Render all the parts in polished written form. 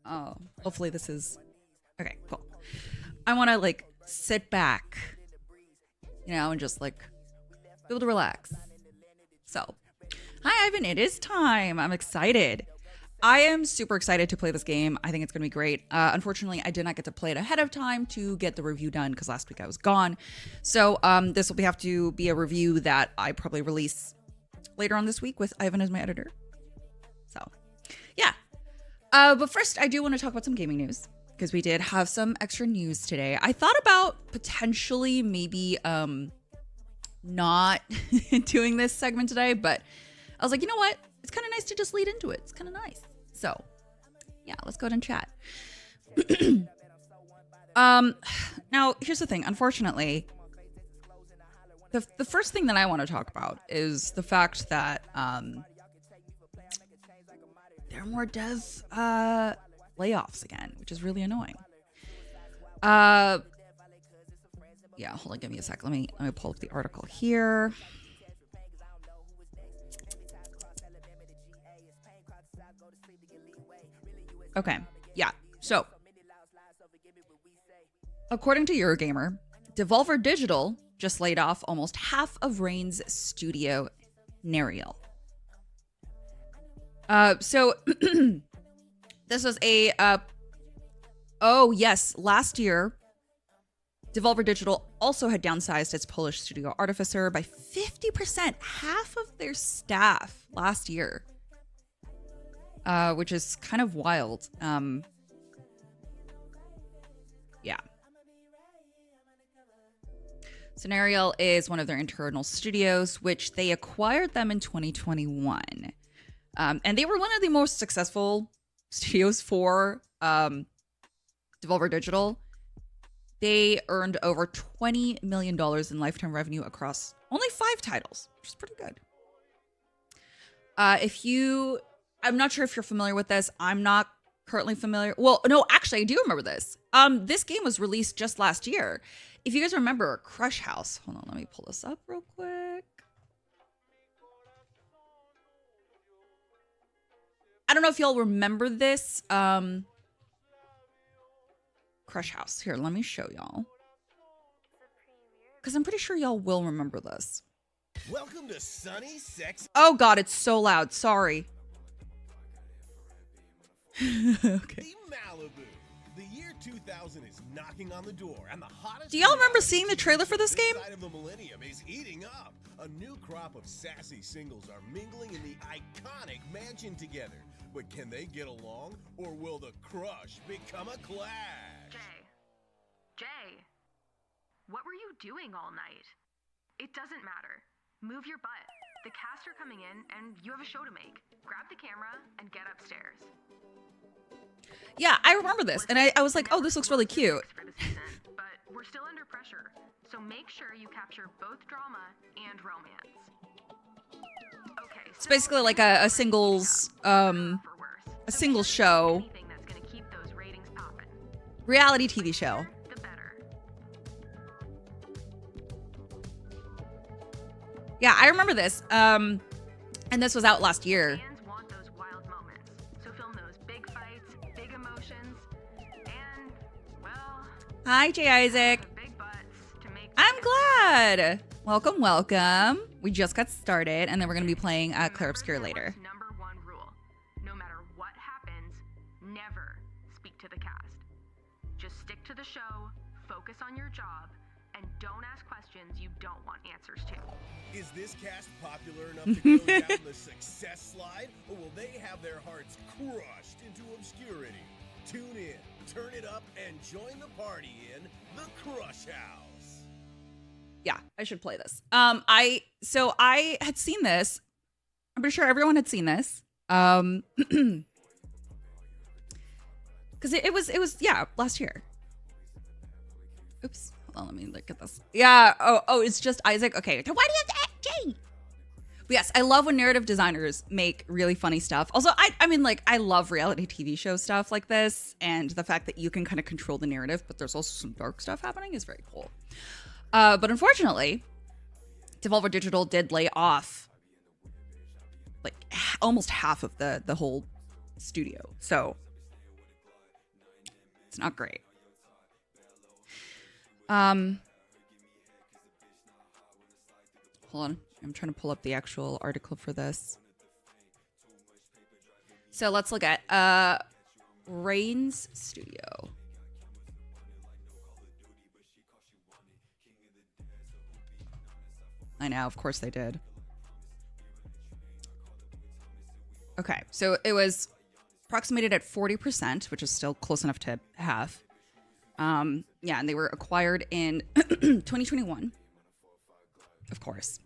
Oh, hopefully this is okay. Cool. I want to like sit back, and just like be able to relax. So, hi Ivan, it is time. I'm excited. I am super excited to play this game. I think it's going to be great. Unfortunately, I did not get to play it ahead of time to get the review done because last week I was gone. So this will have to be a review that I probably release later on this week with Ivan as my editor. So, yeah. But first, I do want to talk about some gaming news because we did have some extra news today. I thought about potentially maybe not doing this segment today, but I was like, you know what? It's kind of nice to just lead into it. It's kind of nice. So, yeah, let's go ahead and chat. Now, here's the thing. Unfortunately, the first thing that I want to talk about is the fact that there are more dev layoffs again, which is really annoying. Yeah, hold on, give me a sec. Let me pull up the article here. Okay, yeah. So, according to Eurogamer, Devolver Digital just laid off almost half of Rain's Studio Nerial. So this was last year, Devolver Digital also had downsized its Polish studio Artificer by 50%, half of their staff last year. Which is kind of wild. Yeah. So Nerial is one of their internal studios, which they acquired them in 2021. And they were one of the most successful studios for Devolver Digital. They earned over $20 million in lifetime revenue across only 5 titles, which is pretty good. I'm not sure if you're familiar with this. I'm not currently familiar. Well, no, actually, I do remember this. This game was released just last year. If you guys remember Crush House. Hold on, let me pull this up real quick. I don't know if y'all remember this. Crush House. Here, let me show y'all. Because I'm pretty sure y'all will remember this. Welcome to Sunny Sex. Oh, God, it's so loud. Sorry. Okay. Malibu. The year 2000 is knocking on the door, and the hottest. Do y'all remember seeing the trailer for this game? Side of the millennium is heating up. A new crop of sassy singles are mingling in the iconic mansion together. But can they get along, or will the crush become a clash? Jay, what were you doing all night? It doesn't matter. Move your butt. The cast are coming in, and you have a show to make. Grab the camera and get upstairs. Yeah, I remember this, and I was like, oh, this looks really cute. For the season, but we're still under pressure, so make sure you capture both drama and romance. Okay, It's basically like a singles show, anything that's gonna keep those ratings popping. reality TV show. The better. Yeah, I remember this. And this was out last year. Fans want those wild moments, so film those big fights, big emotions, and, well, Hi, Jay Isaac. the big butts to make. I'm glad. Welcome. We just got started, and then we're going to be playing Clair Obscur later. Number one rule: no matter what happens, never speak to the cast. Just stick to the show, focus on your job, and don't ask questions you don't want answers to. Is this cast popular enough to go down the success slide, or will they have their hearts crushed into obscurity? Tune in, turn it up, and join the party in the Crush House. Yeah, I should play this. I had seen this. I'm pretty sure everyone had seen this. Because it was last year. Oops. Hold on, let me look at this. Yeah. Oh, it's just Isaac. Okay. Why do you have to add Jay? But yes, I love when narrative designers make really funny stuff. Also, I mean, like, I love reality TV show stuff like this, and the fact that you can kind of control the narrative, but there's also some dark stuff happening is very cool. But unfortunately, Devolver Digital did lay off like almost half of the whole studio. So It's not great. Hold on. I'm trying to pull up the actual article for this. So let's look at Reigns Studio. I know, of course they did. Okay, so it was approximated at 40%, which is still close enough to half. Yeah, and they were acquired in 2021. Of course.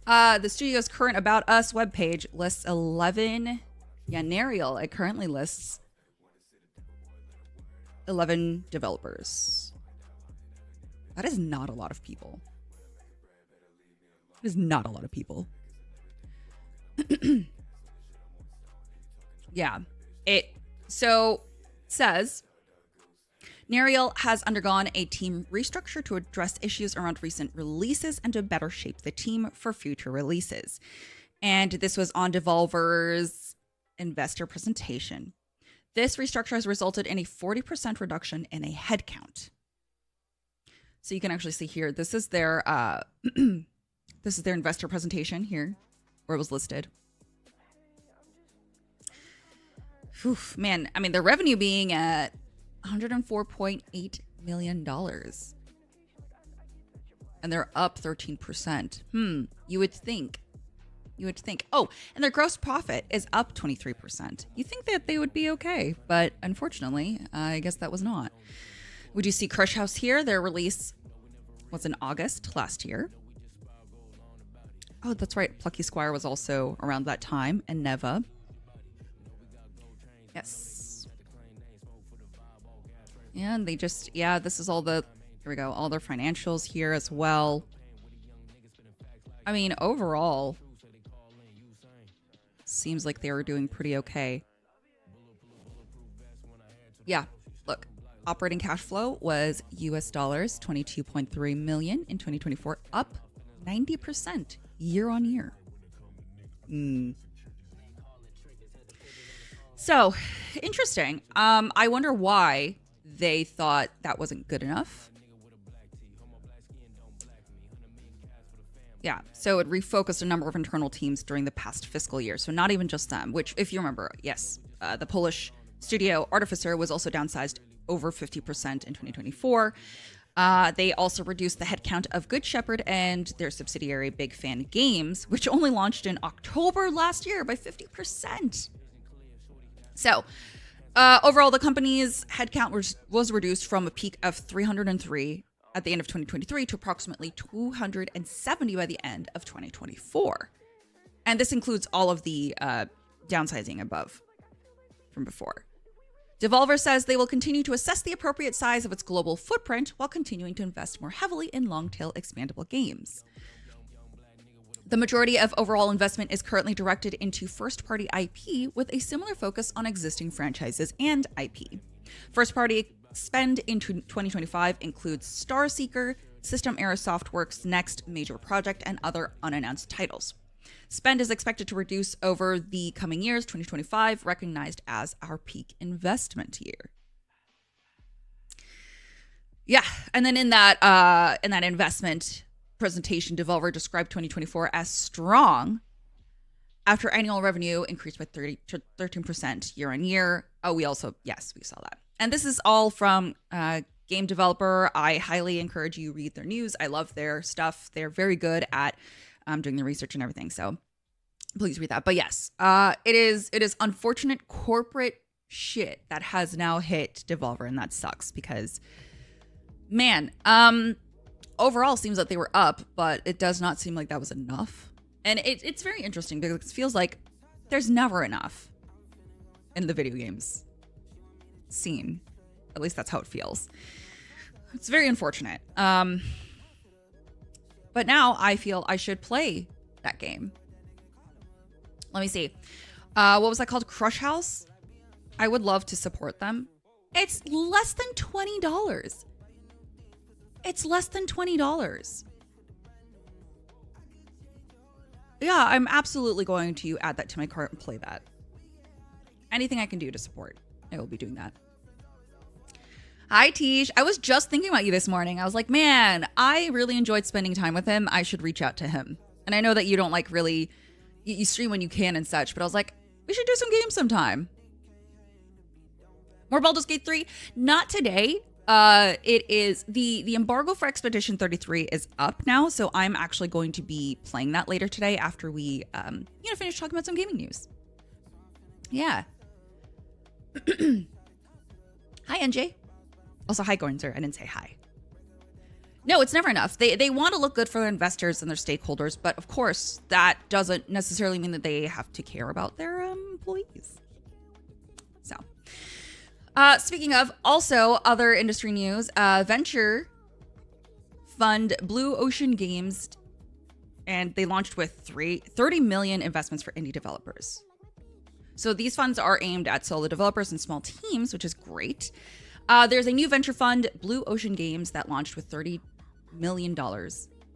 The studio's current About Us webpage lists 11. Yeah, Nerial, it currently lists 11 developers. That is not a lot of people. That is not a lot of people. Yeah. It says Nerial has undergone a team restructure to address issues around recent releases and to better shape the team for future releases. And this was on Devolver's investor presentation. This restructure has resulted in a 40% reduction in a headcount. So you can actually see here, this is their this is their investor presentation here, where it was listed. Oof, man, I mean, their revenue being at $104.8 million. And they're up 13%. You would think. Oh, and their gross profit is up 23%. You think that they would be okay, but unfortunately, I guess that was not. We do see Crush House here. Their release was in August last year. Oh, that's right. Plucky Squire was also around that time, and Neva. Yes. And they just, yeah, this is all the, here we go, all their financials here as well. I mean, overall, seems like they were doing pretty okay. Yeah, look, operating cash flow was US dollars 22.3 million in 2024, up 90% year on year. So, interesting. I wonder why they thought that wasn't good enough. Yeah, so it refocused a number of internal teams during the past fiscal year. So not even just them, which, if you remember, yes, the Polish studio Artificer was also downsized over 50% in 2024. They also reduced the headcount of Good Shepherd and their subsidiary Big Fan Games, which only launched in October last year, by 50%. So overall, the company's headcount was reduced from a peak of 303 at the end of 2023 to approximately 270 by the end of 2024. And this includes all of the downsizing above from before. Devolver says they will continue to assess the appropriate size of its global footprint while continuing to invest more heavily in long-tail expandable games. The majority of overall investment is currently directed into first-party IP with a similar focus on existing franchises and IP. First-party spend into 2025 includes Starseeker, System Era Softworks' next major project, and other unannounced titles. Spend is expected to reduce over the coming years, 2025 recognized as our peak investment year. Yeah, and then in that investment presentation, Devolver described 2024 as strong after annual revenue increased by 13% year on year. Oh, we saw that. And this is all from Game Developer. I highly encourage you read their news. I love their stuff. They're very good at doing the research and everything. So please read that. But yes, it is unfortunate corporate shit that has now hit Devolver, and that sucks because, man, overall seems that they were up, but it does not seem like that was enough. And it's very interesting because it feels like there's never enough in the video games scene. At least that's how it feels. It's very unfortunate. But now I feel I should play that game. Let me see. What was that called? Crush House? I would love to support them. It's less than $20. It's less than $20. Yeah, I'm absolutely going to add that to my cart and play that. Anything I can do to support. I will be doing that. Hi, Tish. I was just thinking about you this morning. I was like, man, I really enjoyed spending time with him. I should reach out to him. And I know that you don't like really, you stream when you can and such, but I was like, we should do some games sometime. More Baldur's Gate 3? Not today. It is the embargo for Expedition 33 is up now, so I'm actually going to be playing that later today after we finish talking about some gaming news. Yeah. Hi, NJ. Also, hi, Gorinzer. I didn't say hi. No, it's never enough. They want to look good for their investors and their stakeholders, but of course, that doesn't necessarily mean that they have to care about their employees. So, speaking of also other industry news, venture fund Blue Ocean Games, and they launched with 30 million investments for indie developers. So these funds are aimed at solo developers and small teams, which is great. There's a new venture fund, Blue Ocean Games, that launched with $30 million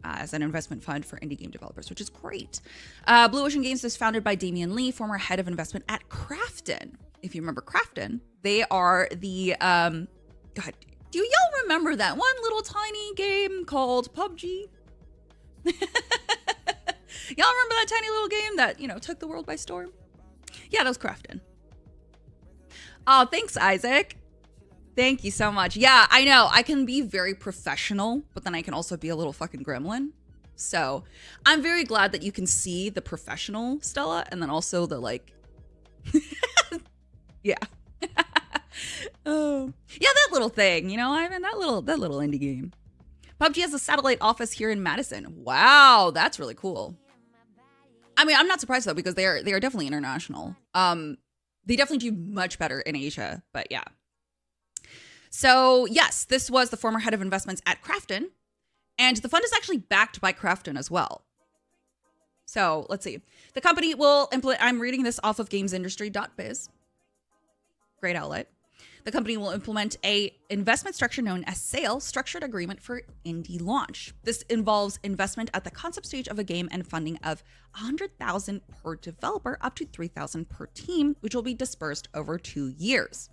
as an investment fund for indie game developers, which is great. Blue Ocean Games is founded by Damian Lee, former head of investment at Krafton. If you remember Krafton, they are the, God, do y'all remember that one little tiny game called PUBG? Y'all remember that tiny little game that, took the world by storm? Yeah, that was Krafton. Oh, thanks, Isaac. Thank you so much. Yeah, I know. I can be very professional, but then I can also be a little fucking gremlin. So I'm very glad that you can see the professional Stella and then also the yeah. Oh, yeah, that little thing, Ivan, that little indie game. PUBG has a satellite office here in Madison. Wow, that's really cool. I mean, I'm not surprised though, because they are definitely international. They definitely do much better in Asia, but yeah. So yes, this was the former head of investments at Krafton, and the fund is actually backed by Krafton as well. So let's see. The company will implement, I'm reading this off of gamesindustry.biz. Great outlet. The company will implement a investment structure known as SAIL, Structured Agreement for Indie Launch. This involves investment at the concept stage of a game and funding of $100,000 per developer, up to $3,000 per team, which will be dispersed over 2 years.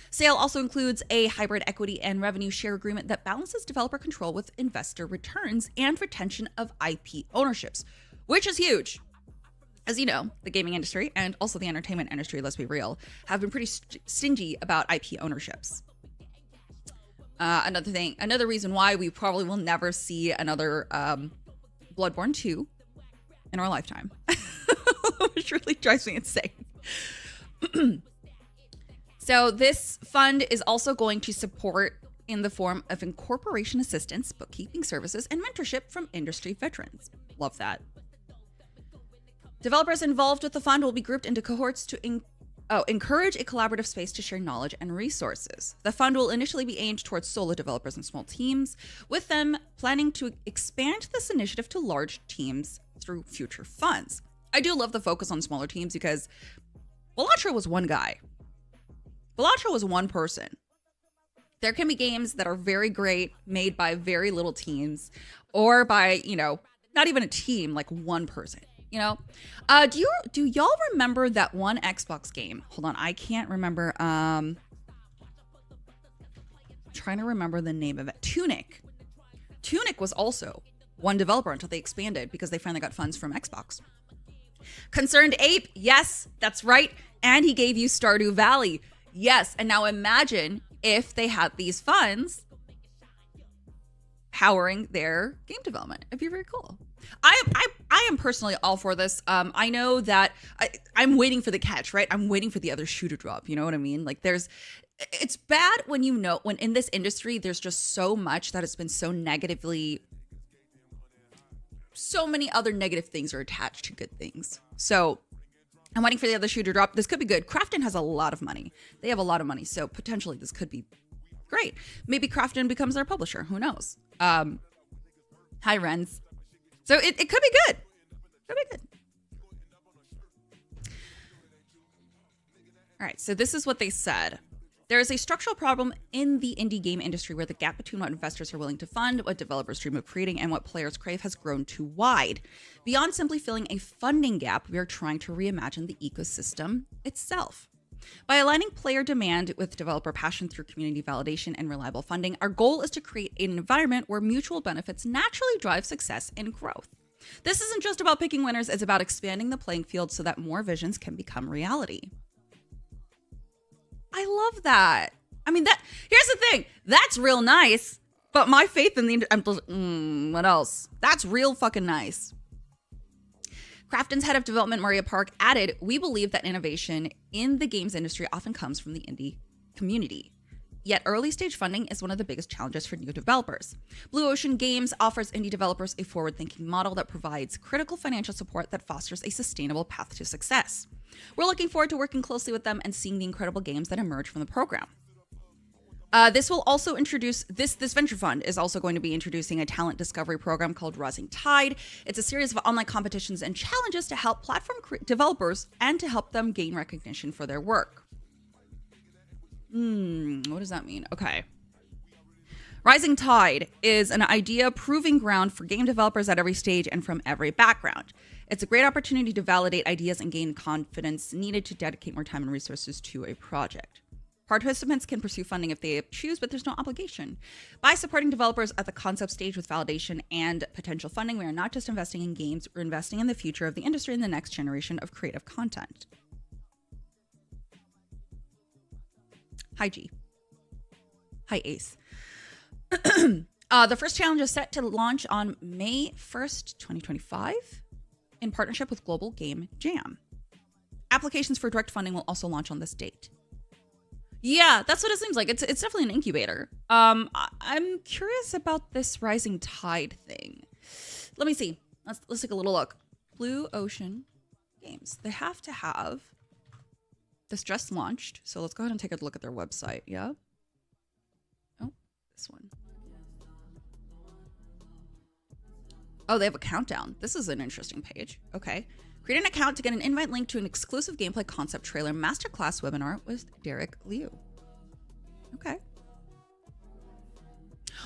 SAIL also includes a hybrid equity and revenue share agreement that balances developer control with investor returns and retention of IP ownerships, which is huge. As you know, the gaming industry and also the entertainment industry, let's be real, have been pretty stingy about IP ownerships. Another reason why we probably will never see another Bloodborne 2 in our lifetime, which really drives me insane. So this fund is also going to support in the form of incorporation assistance, bookkeeping services, and mentorship from industry veterans. Love that. Developers involved with the fund will be grouped into cohorts to encourage a collaborative space to share knowledge and resources. The fund will initially be aimed towards solo developers and small teams, with them planning to expand this initiative to large teams through future funds. I do love the focus on smaller teams because Balatro was one guy. Balatro was one person. There can be games that are very great, made by very little teams, or by, not even a team, like one person. Do y'all remember that one Xbox game? Hold on, I can't remember. Trying to remember the name of it. Tunic. Tunic was also one developer until they expanded because they finally got funds from Xbox. Concerned Ape, yes, that's right. And he gave you Stardew Valley. Yes, and now imagine if they had these funds powering their game development. It'd be very cool. I am personally all for this. I know that I'm waiting for the catch, right? I'm waiting for the other shoe to drop. You know what I mean? Like it's bad when when in this industry, there's just so much that has been so negatively, so many other negative things are attached to good things. So I'm waiting for the other shoe to drop. This could be good. Krafton has a lot of money. They have a lot of money. So potentially this could be great. Maybe Krafton becomes their publisher. Who knows? Hi, Renz. So it could be good. Could be good. All right. So this is what they said. There is a structural problem in the indie game industry where the gap between what investors are willing to fund, what developers dream of creating, and what players crave has grown too wide. Beyond simply filling a funding gap, we are trying to reimagine the ecosystem itself. By aligning player demand with developer passion through community validation and reliable funding, our goal is to create an environment where mutual benefits naturally drive success and growth. This isn't just about picking winners, it's about expanding the playing field so that more visions can become reality. I love that. I mean, here's the thing. That's real nice, but my faith in the what else? That's real fucking nice. Krafton's head of development, Maria Park, added, "We believe that innovation in the games industry often comes from the indie community. Yet early stage funding is one of the biggest challenges for new developers. Blue Ocean Games offers indie developers a forward-thinking model that provides critical financial support that fosters a sustainable path to success. We're looking forward to working closely with them and seeing the incredible games that emerge from the program." This will also introduce, this venture fund is also going to be introducing a talent discovery program called Rising Tide. It's a series of online competitions and challenges to help platform developers and to help them gain recognition for their work. What does that mean? Okay. Rising Tide is an idea proving ground for game developers at every stage and from every background. It's a great opportunity to validate ideas and gain confidence needed to dedicate more time and resources to a project. Participants can pursue funding if they choose, but there's no obligation. By supporting developers at the concept stage with validation and potential funding, we are not just investing in games, we're investing in the future of the industry and the next generation of creative content. Hi, G. Hi, Ace. The first challenge is set to launch on May 1st, 2025, in partnership with Global Game Jam. Applications for direct funding will also launch on this date. Yeah, that's what it seems like. It's definitely an incubator. I'm curious about this Rising Tide thing. Let me see. Let's take a little look. Blue Ocean Games. They have to have this just launched. So let's go ahead and take a look at their website. Yeah. Oh, this one. Oh, they have a countdown. This is an interesting page. Okay. Create an account to get an invite link to an exclusive gameplay concept trailer masterclass webinar with Derek Liu. Okay.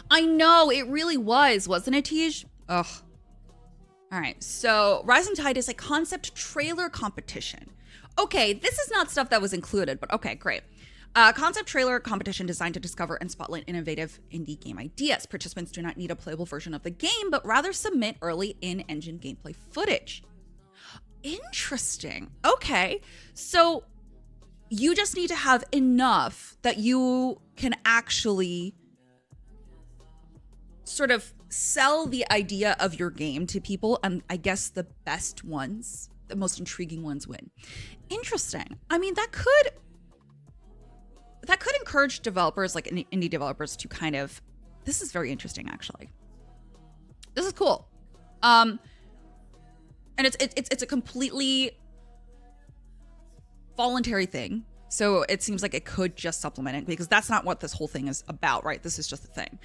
I know, it really was, wasn't it, Tej? Ugh. All right, so Rising Tide is a concept trailer competition. Okay, this is not stuff that was included, but okay, great. Concept trailer competition designed to discover and spotlight innovative indie game ideas. Participants do not need a playable version of the game, but rather submit early in-engine gameplay footage. Interesting. Okay. So you just need to have enough that you can actually sort of sell the idea of your game to people. And I guess the best ones, the most intriguing ones win. Interesting. I mean, that could encourage developers, like indie developers, to kind of, this is very interesting, actually. This is cool. And it's a completely voluntary thing. So it seems like it could just supplement it, because that's not what this whole thing is about, right? This is just a thing.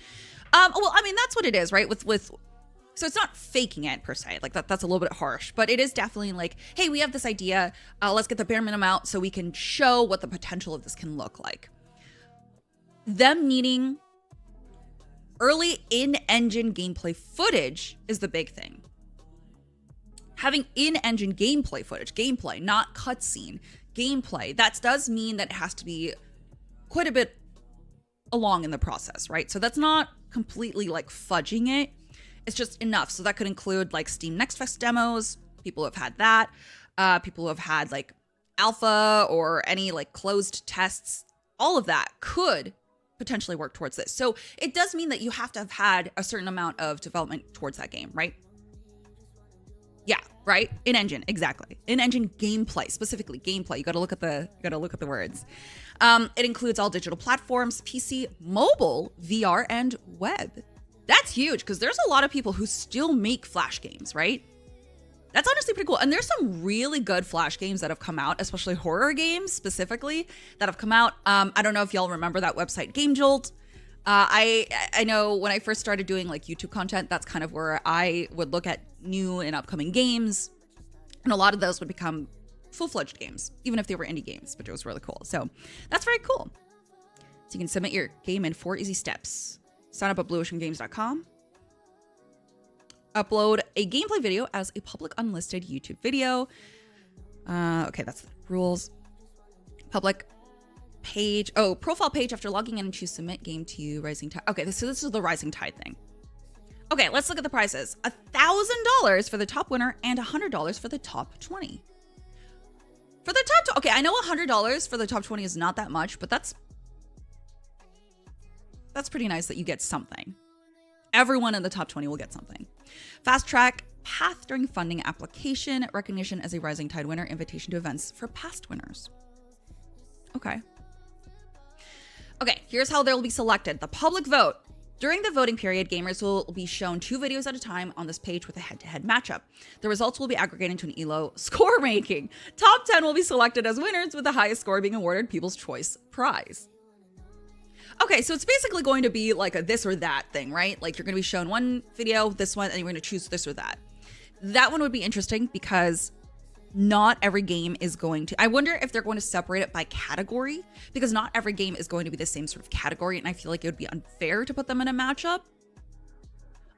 Well, I mean, that's what it is, right? So it's not faking it per se. Like that's a little bit harsh, but it is definitely like, hey, we have this idea. Let's get the bare minimum out so we can show what the potential of this can look like. Them needing early in-engine gameplay footage is the big thing. Having in-engine gameplay footage, gameplay, not cutscene, gameplay, that does mean that it has to be quite a bit along in the process, right? So that's not completely like fudging it. It's just enough. So that could include like Steam Next Fest demos. People have had that. People who have had like alpha or any like closed tests. All of that could potentially work towards this. So it does mean that you have to have had a certain amount of development towards that game, right? Yeah, right? In-engine, exactly. In-engine gameplay, specifically gameplay. You got to look at the words. It includes all digital platforms, PC, mobile, VR, and web. That's huge, because there's a lot of people who still make Flash games, right? That's honestly pretty cool. And there's some really good Flash games that have come out, especially horror games specifically that have come out. I don't know if y'all remember that website Game Jolt. I know when I first started doing like YouTube content, that's kind of where I would look at new and upcoming games. And a lot of those would become full-fledged games, even if they were indie games, which was really cool. So that's very cool. So you can submit your game in 4 easy steps. Sign up at blueoceangames.com. Upload a gameplay video as a public unlisted YouTube video. Okay, that's the rules. Public page. Oh, profile page after logging in to submit game to you. Rising Tide. Okay, so this is the Rising Tide thing. Okay, let's look at the prices. $1,000 for the top winner and $100 for the top 20. For the top, okay, I know $100 for the top 20 is not that much, but that's pretty nice that you get something. Everyone in the top 20 will get something. Fast track path during funding application, recognition as a Rising Tide winner, invitation to events for past winners. Okay. Okay, here's how they'll be selected. The public vote. During the voting period, gamers will be shown 2 videos at a time on this page with a head-to-head matchup. The results will be aggregated into an ELO score ranking. Top 10 will be selected as winners, with the highest score being awarded People's Choice Prize. Okay, so it's basically going to be like a this or that thing, right? Like you're going to be shown one video, this one, and you're going to choose this or that. That one would be interesting because not every game is going to, I wonder if they're going to separate it by category, because not every game is going to be the same sort of category, and I feel like it would be unfair to put them in a matchup.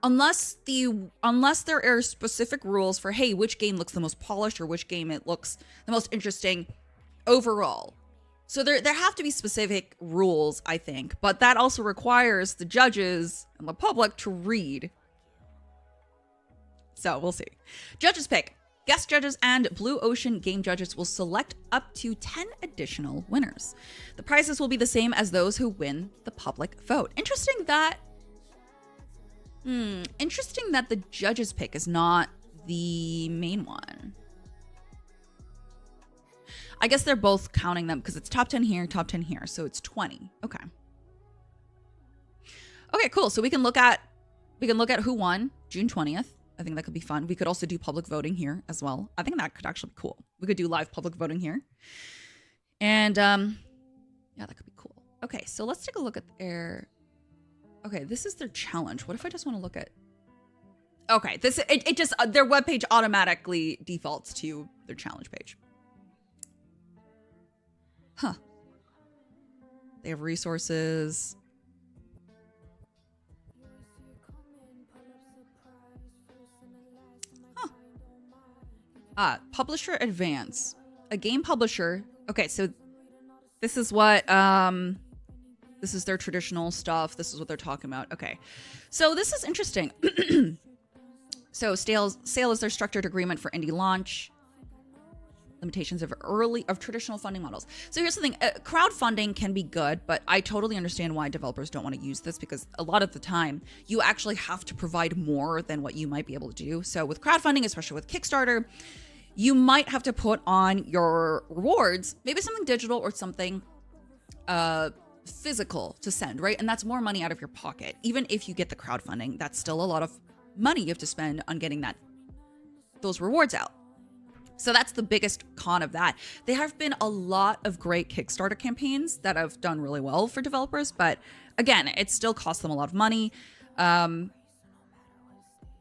Unless there are specific rules for, hey, which game looks the most polished or which game it looks the most interesting overall. So there have to be specific rules, I think, but that also requires the judges and the public to read. So we'll see. Judges pick. Guest judges and Blue Ocean game judges will select up to 10 additional winners. The prizes will be the same as those who win the public vote. Interesting that the judges pick is not the main one. I guess they're both counting them because it's top 10 here, so it's 20. Okay. Okay, cool. So we can look at who won June 20th. I think that could be fun. We could also do public voting here as well. I think that could actually be cool. We could do live public voting here. And yeah, that could be cool. Okay, so let's take a look at their, okay, this is their challenge. What if I just want to look at, okay, it just, their webpage automatically defaults to their challenge page. Huh. They have resources. Publisher advance. A game publisher. Okay, so this is what this is their traditional stuff. This is what they're talking about. Okay. So this is interesting. So sale is their structured agreement for indie launch. Limitations of traditional funding models. So here's the thing, crowdfunding can be good, but I totally understand why developers don't want to use this, because a lot of the time you actually have to provide more than what you might be able to do. So with crowdfunding, especially with Kickstarter, you might have to put on your rewards, maybe something digital or something physical to send, right? And that's more money out of your pocket. Even if you get the crowdfunding, that's still a lot of money you have to spend on getting those rewards out. So that's the biggest con of that. There have been a lot of great Kickstarter campaigns that have done really well for developers, but again, it still costs them a lot of money.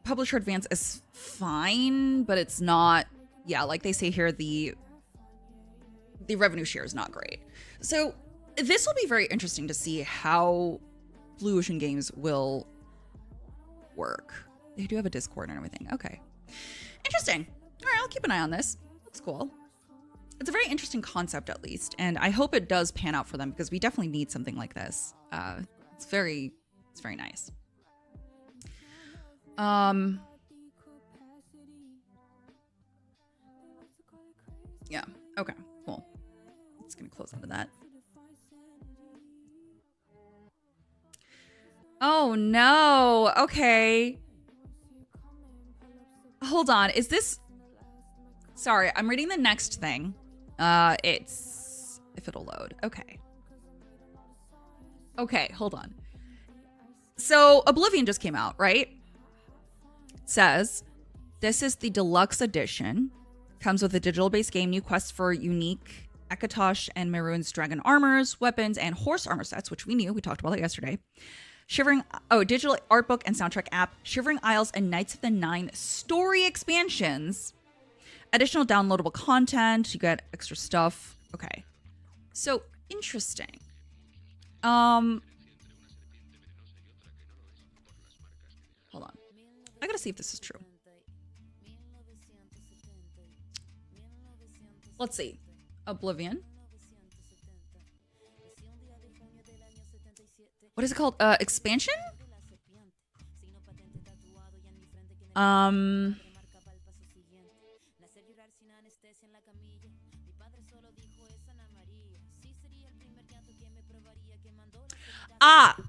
Publisher advance is fine, but it's not, yeah, like they say here, the revenue share is not great. So this will be very interesting to see how Blue Ocean Games will work. They do have a Discord and everything. Okay. Interesting. All right, I'll keep an eye on this. That's cool. It's a very interesting concept, at least, and I hope it does pan out for them, because we definitely need something like this. It's very nice. Yeah. Okay. Cool. Just gonna close out of that. Oh no. Okay. Hold on. Is this? Sorry, I'm reading the next thing. It's if it'll load. Okay. Okay, hold on. So Oblivion just came out, right? It says this is the deluxe edition. Comes with a digital-based game, new quests for unique Akatosh and Maroon's dragon armors, weapons, and horse armor sets, which we knew. We talked about it yesterday. Digital art book and soundtrack app, Shivering Isles and Knights of the Nine story expansions. Additional downloadable content. You get extra stuff. Okay. So, interesting. Hold on. I gotta see if this is true. Let's see. Oblivion. What is it called? Expansion?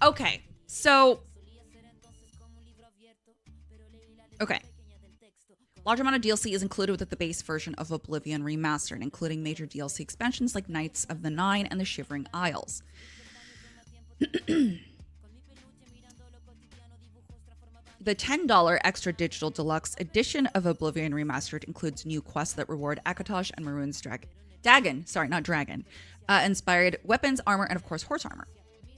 Okay. So, okay. Large amount of DLC is included with the base version of Oblivion Remastered, including major DLC expansions like Knights of the Nine and the Shivering Isles. The $10 extra digital deluxe edition of Oblivion Remastered includes new quests that reward Akatosh and Maroon's Dragon. Inspired weapons, armor, and of course horse armor.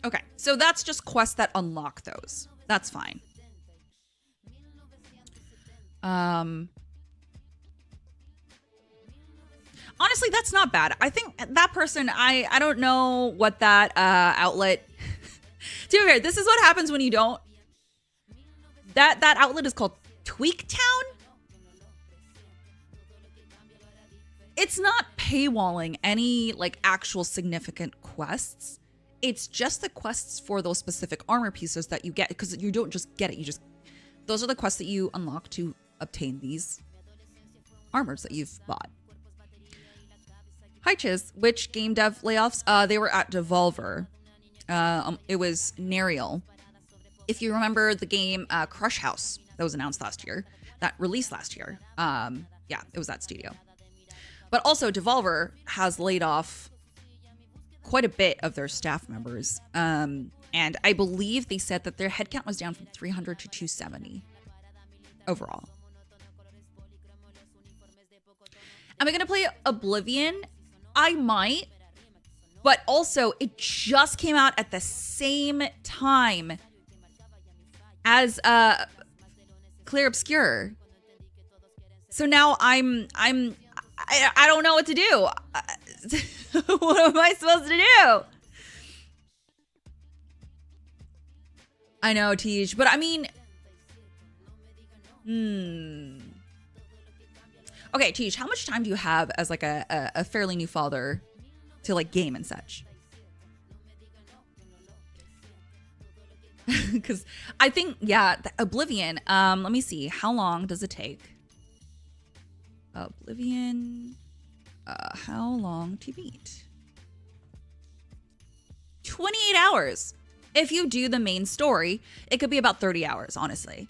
Okay, so that's just quests that unlock those. That's fine. Honestly, that's not bad. I think that person, I don't know what that outlet. To be fair, this is what happens when you don't. That outlet is called Tweak Town. It's not paywalling any like actual significant quests. It's just the quests for those specific armor pieces that you get, because you don't just get it. Those are the quests that you unlock to obtain these armors that you've bought. Hi Chiz, which game dev layoffs? They were at Devolver. It was Nerial. If you remember the game Crush House that was announced last year, that released last year. Yeah, it was that studio. But also Devolver has laid off quite a bit of their staff members. And I believe they said that their headcount was down from 300 to 270 overall. Am I going to play Oblivion? I might. But also, it just came out at the same time as Clear Obscure. So now I don't know what to do. What am I supposed to do? I know, Tej, but I mean, okay, Tej, how much time do you have as like a fairly new father to like game and such? Because I think, yeah, Oblivion, let me see. How long does it take? Oblivion, how long to beat? 28 hours. If you do the main story, it could be about 30 hours, honestly.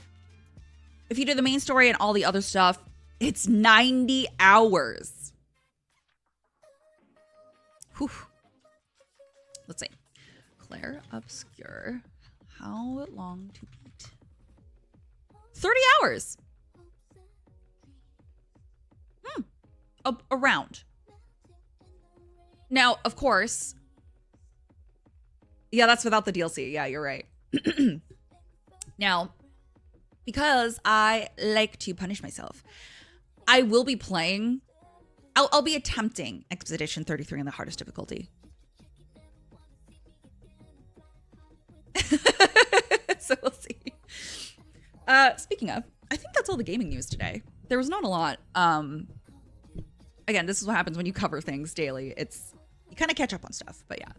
If you do the main story and all the other stuff, it's 90 hours. Whew. Let's see. Claire Obscure. How long to beat? 30 hours. Around. Now, of course. Yeah, that's without the DLC. Yeah, you're right. Now, because I like to punish myself, I will be playing. I'll be attempting Expedition 33 on the hardest difficulty. So we'll see. Speaking of, I think that's all the gaming news today. There was not a lot. Again, this is what happens when you cover things daily. You kind of catch up on stuff, but yeah.